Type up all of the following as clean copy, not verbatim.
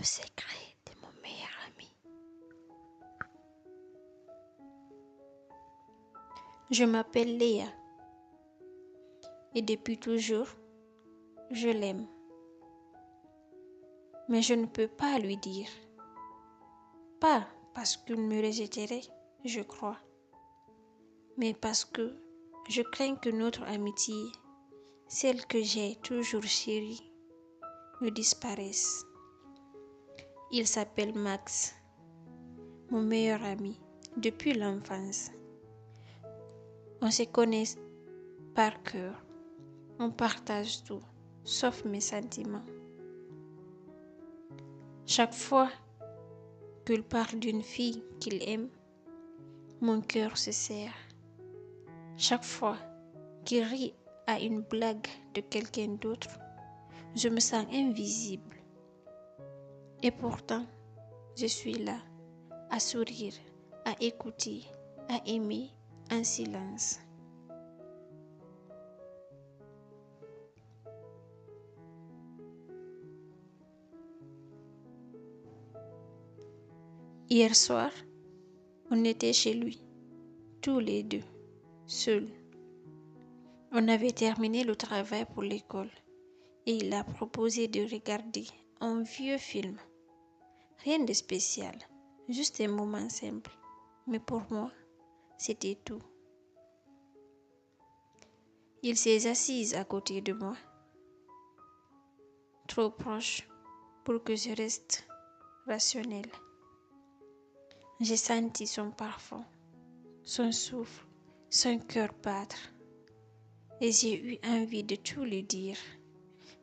secret de mon meilleur ami. Je m'appelle Léa et depuis toujours, je l'aime. Mais je ne peux pas lui dire. Pas parce qu'il me rejetterait, je crois, mais parce que je crains que notre amitié, celle que j'ai toujours chérie, ne disparaisse. Il s'appelle Max, mon meilleur ami depuis l'enfance. On se connaît par cœur, on partage tout, sauf mes sentiments. Chaque fois qu'il parle d'une fille qu'il aime, mon cœur se serre. Chaque fois qu'il rit à une blague de quelqu'un d'autre, je me sens invisible. Et pourtant, je suis là, à sourire, à écouter, à aimer en silence. Hier soir, on était chez lui, tous les deux, seuls. On avait terminé le travail pour l'école et il a proposé de regarder un vieux film. Rien de spécial, juste un moment simple. Mais pour moi, c'était tout. Il s'est assis à côté de moi, trop proche pour que je reste rationnelle. J'ai senti son parfum, son souffle, son cœur battre. Et j'ai eu envie de tout lui dire,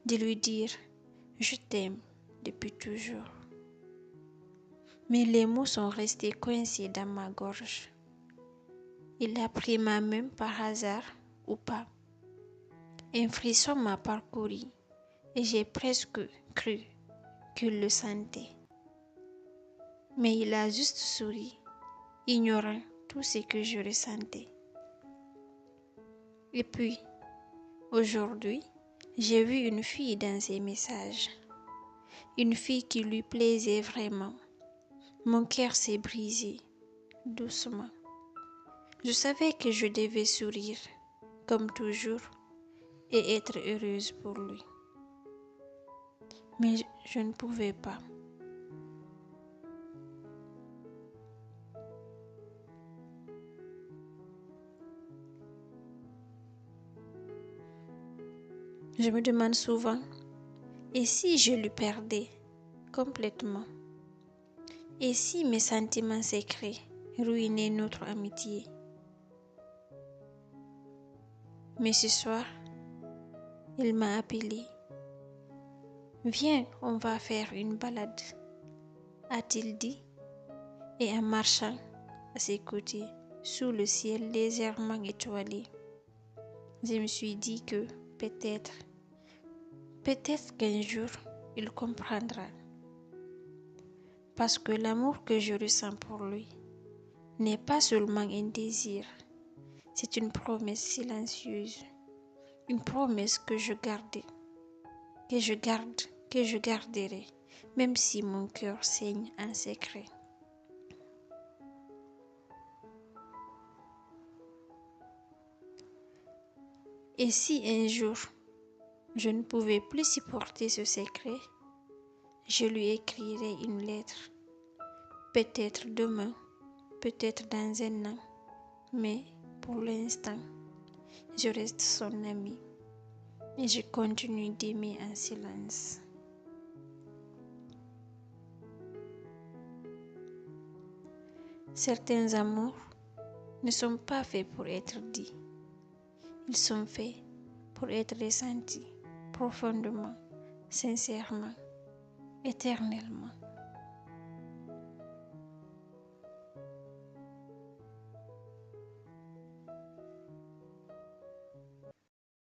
de lui dire « je t'aime » depuis toujours. Mais les mots sont restés coincés dans ma gorge. Il a pris ma main par hasard ou pas. Un frisson m'a parcouru et j'ai presque cru qu'il le sentait. Mais il a juste souri, ignorant tout ce que je ressentais. Et puis, aujourd'hui, j'ai vu une fille dans ses messages. Une fille qui lui plaisait vraiment. Mon cœur s'est brisé, doucement. Je savais que je devais sourire, comme toujours, et être heureuse pour lui. Mais je ne pouvais pas. Je me demande souvent, et si je le perdais complètement? Et si mes sentiments secrets ruinaient notre amitié? Mais ce soir, il m'a appelé. Viens, on va faire une balade, a-t-il dit, et en marchant à ses côtés, sous le ciel légèrement étoilé, je me suis dit que peut-être qu'un jour, il comprendra. Parce que l'amour que je ressens pour lui n'est pas seulement un désir, c'est une promesse silencieuse, une promesse que je gardais, que je garderai, même si mon cœur saigne en secret. Et si un jour, je ne pouvais plus supporter ce secret, je lui écrirai une lettre, peut-être demain, peut-être dans un an, mais pour l'instant, je reste son amie et je continue d'aimer en silence. Certains amours ne sont pas faits pour être dits, ils sont faits pour être ressentis profondément, sincèrement, éternellement.